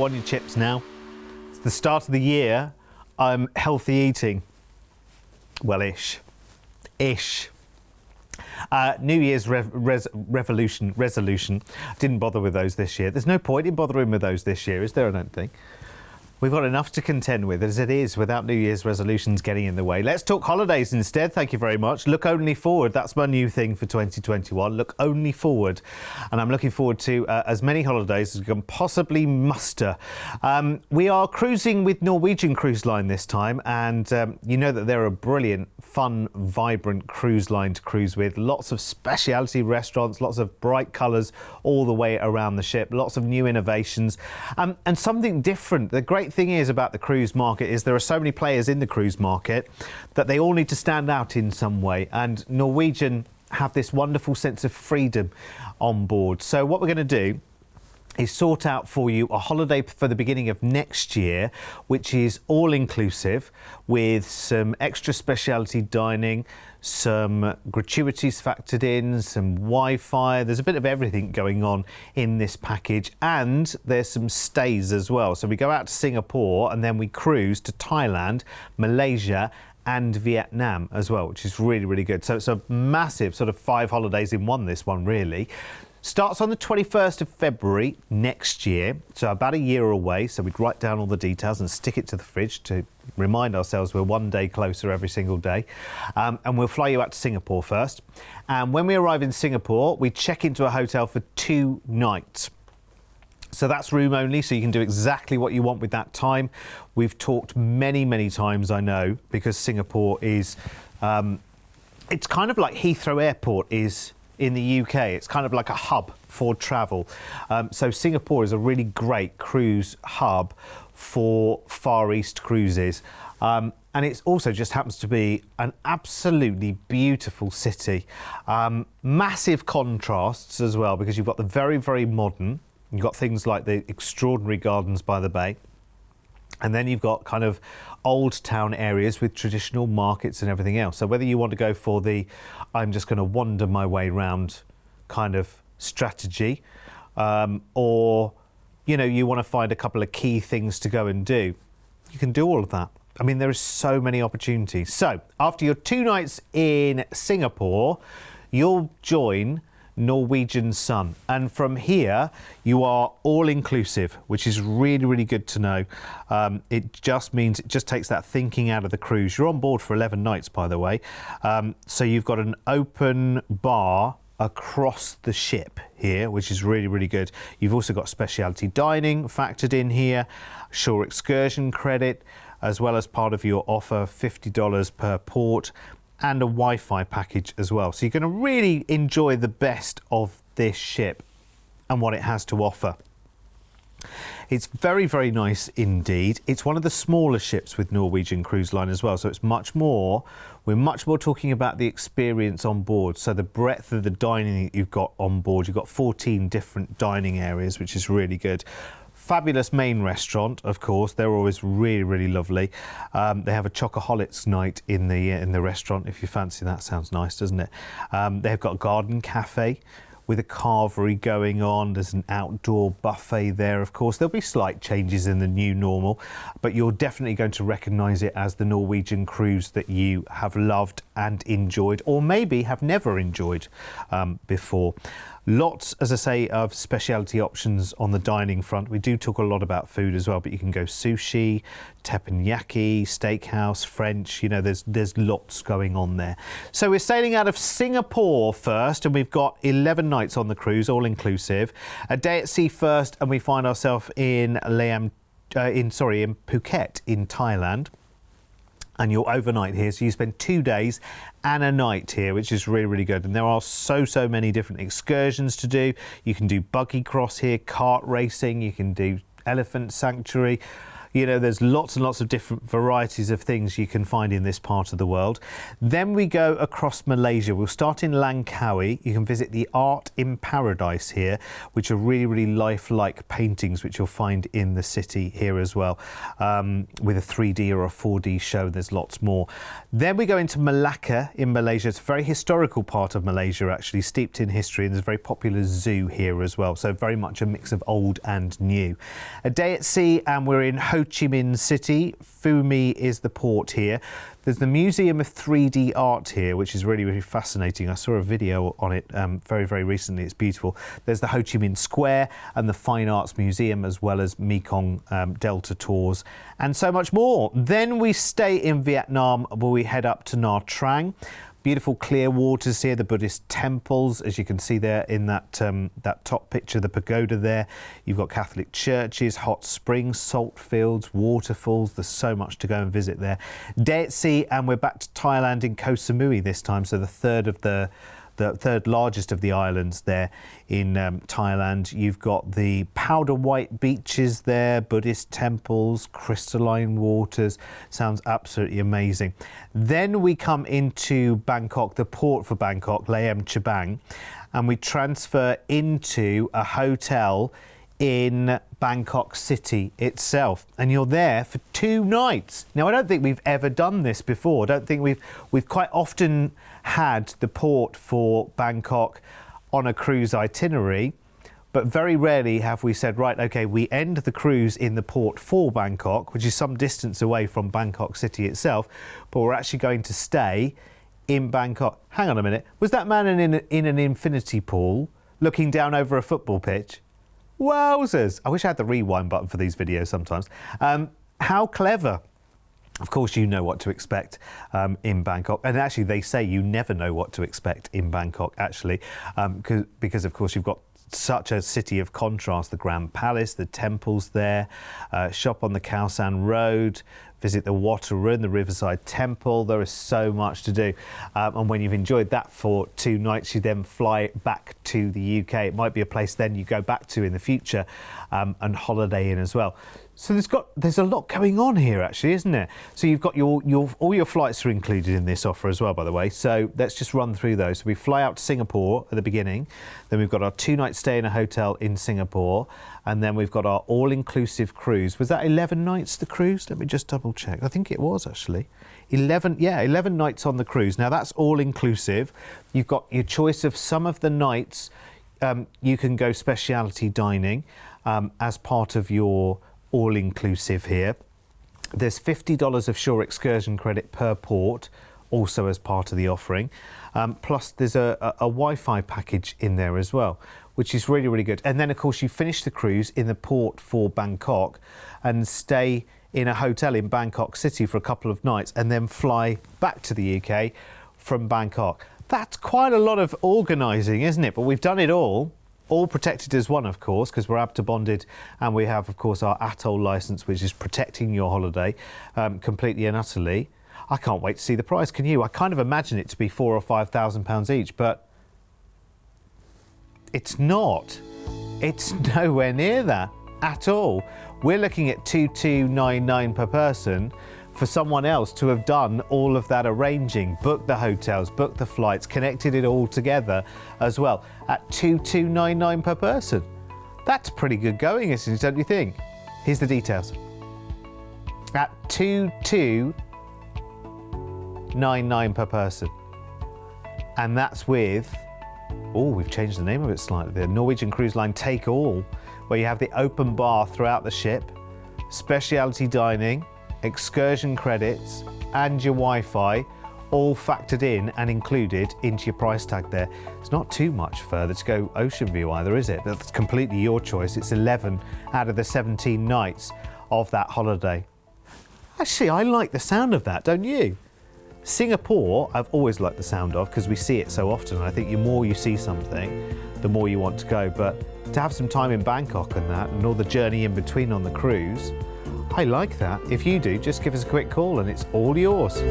on your chips now. It's the start of the year. Healthy eating. Well, ish. New Year's resolution. Didn't bother with those this year. There's no point in bothering with those this year, is there? I don't think. We've got enough to contend with as it is without New Year's resolutions getting in the way. Let's talk holidays instead. Thank you very much. Look only forward. That's my new thing for 2021. Look only forward. And I'm looking forward to as many holidays as we can possibly muster. We are cruising with Norwegian Cruise Line this time. And you know that they're a brilliant, fun, vibrant cruise line to cruise with. Lots of specialty restaurants, lots of bright colours all the way around the ship. Lots of new innovations and something different. The great thing is about the cruise market is there are so many players in the cruise market that they all need to stand out in some way, and Norwegian have this wonderful sense of freedom on board. So what we're going to do is sort out for you a holiday for the beginning of next year, which is all-inclusive with some extra specialty dining, some gratuities factored in, some Wi-Fi. There's a bit of everything going on in this package, and there's some stays as well. So we go out to Singapore and then we cruise to Thailand, Malaysia and Vietnam as well, which is really, really good. So it's a massive sort of 5 holidays in one, this one really. Starts on the 21st of February next year, so about a year away. So we'd write down all the details and stick it to the fridge to remind ourselves we're one day closer every single day. And we'll fly you out to Singapore first. And when we arrive in Singapore, we check into a hotel for 2 nights. So that's room only, so you can do exactly what you want with that time. We've talked many, many times, I know, because Singapore is, it's kind of like Heathrow Airport is in the UK. It's kind of like a hub for travel. So Singapore is a really great cruise hub for Far East cruises. And it also just happens to be an absolutely beautiful city. Massive contrasts as well, because you've got the very, very modern. You've got things like the extraordinary gardens by the bay. And then you've got kind of old town areas with traditional markets and everything else. So whether you want to go for the I'm just going to wander my way around kind of strategy, or, you know, you want to find a couple of key things to go and do, you can do all of that. I mean, there are so many opportunities. So after your 2 nights in Singapore, you'll join Norwegian Sun, and from here you are all inclusive, which is really, really good to know. It just means it just takes that thinking out of the cruise. You're on board for 11 nights, by the way, so you've got an open bar across the ship here, which is really, really good. You've also got specialty dining factored in here, shore excursion credit, as well as part of your offer, $50 per port, and a Wi-Fi package as well. So you're going to really enjoy the best of this ship and what it has to offer. It's very, very nice indeed. It's one of the smaller ships with Norwegian Cruise Line as well. So it's much more, we're much more talking about the experience on board. So the breadth of the dining that you've got on board, you've got 14 different dining areas, which is really good. Fabulous main restaurant, of course. They're always really, really lovely. They have a chocoholics night in the restaurant, if you fancy that. Sounds nice, doesn't it? They've got a garden cafe with a carvery going on. There's an outdoor buffet there, of course. There'll be slight changes in the new normal, but you're definitely going to recognise it as the Norwegian cruise that you have loved and enjoyed, or maybe have never enjoyed before. Lots, as I say, of specialty options on the dining front. We do talk a lot about food as well, but you can go sushi, teppanyaki, steakhouse, French. You know, there's lots going on there. So we're sailing out of Singapore first, and we've got 11 nights on the cruise, all inclusive. A day at sea first, and we find ourselves in Phuket in Thailand. And you're overnight here, so you spend 2 days and a night here, which is really, really good. And there are so many different excursions to do. You can do buggy cross here, kart racing, you can do elephant sanctuary, You know, there's lots and lots of different varieties of things you can find in this part of the world. Then we go across Malaysia. We'll start in Langkawi. You can visit the Art in Paradise here, which are really, really lifelike paintings, which you'll find in the city here as well, with a 3D or a 4D show. There's lots more. Then we go into Malacca in Malaysia. It's a very historical part of Malaysia, actually, steeped in history, and there's a very popular zoo here as well. So very much a mix of old and new. A day at sea, and we're in Ho Chi Minh City. Phu is the port here. There's the Museum of 3D Art here, which is really, really fascinating. I saw a video on it very, very recently. It's beautiful. There's the Ho Chi Minh Square and the Fine Arts Museum, as well as Mekong Delta tours and so much more. Then we stay in Vietnam, where we head up to Nha Trang. Beautiful clear waters here, the Buddhist temples, as you can see there in that that top picture, the pagoda there. You've got Catholic churches, hot springs, salt fields, waterfalls. There's so much to go and visit there. Day at sea, and we're back to Thailand in Koh Samui this time, so the third largest of the islands there in Thailand. You've got the powder white beaches there, Buddhist temples, crystalline waters. Sounds absolutely amazing. Then we come into Bangkok, the port for Bangkok, Laem Chabang, and we transfer into a hotel in Bangkok city itself, and you're there for 2 nights. Now, I don't think we've ever done this before. I don't think we've quite often had the port for Bangkok on a cruise itinerary, but very rarely have we said, right, okay, we end the cruise in the port for Bangkok, which is some distance away from Bangkok city itself, but we're actually going to stay in Bangkok. Hang on a minute, was that man in an infinity pool looking down over a football pitch? Wowzers! I wish I had the rewind button for these videos sometimes. How clever. Of course, you know what to expect in Bangkok. And actually, they say you never know what to expect in Bangkok, actually, because, of course, you've got such a city of contrast. The Grand Palace, the temples there, shop on the Khao San Road, visit the Wat Arun, the Riverside Temple. There is so much to do. And when you've enjoyed that for 2 nights, you then fly back to the UK. It might be a place then you go back to in the future and holiday in as well. So there's a lot going on here, actually, isn't there? So you've got all your flights are included in this offer as well, by the way. So let's just run through those. So we fly out to Singapore at the beginning. Then we've got our 2-night stay in a hotel in Singapore. And then we've got our all-inclusive cruise. Was that 11 nights, the cruise? Let me just double check. I think it was, actually. 11 nights on the cruise. Now, that's all-inclusive. You've got your choice of some of the nights. You can go speciality dining as part of your all-inclusive here. There's $50 of shore excursion credit per port, also as part of the offering. Plus, there's a Wi-Fi package in there as well, which is really, really good. And then, of course, you finish the cruise in the port for Bangkok and stay in a hotel in Bangkok City for a couple of nights and then fly back to the UK from Bangkok. That's quite a lot of organising, isn't it? But we've done it all protected as one, of course, because we're ABTA bonded, and we have, of course, our ATOL licence, which is protecting your holiday completely and utterly. I can't wait to see the price, can you? I kind of imagine it to be £4,000 or £5,000 each, but it's not. It's nowhere near that at all. We're looking at $2,299 per person for someone else to have done all of that arranging, booked the hotels, booked the flights, connected it all together as well at $2,299 per person. That's pretty good going, isn't it, don't you think? Here's the details. At $2,299 per person. And that's with, we've changed the name of it slightly. The Norwegian Cruise Line Take All, where you have the open bar throughout the ship, speciality dining, excursion credits and your Wi-Fi all factored in and included into your price tag there. It's not too much further to go ocean view either, is it? That's completely your choice. It's 11 out of the 17 nights of that holiday. Actually, I like the sound of that, don't you? Singapore, I've always liked the sound of because we see it so often. I think the more you see something, the more you want to go. But to have some time in Bangkok and that, and all the journey in between on the cruise, I like that. If you do, just give us a quick call and it's all yours.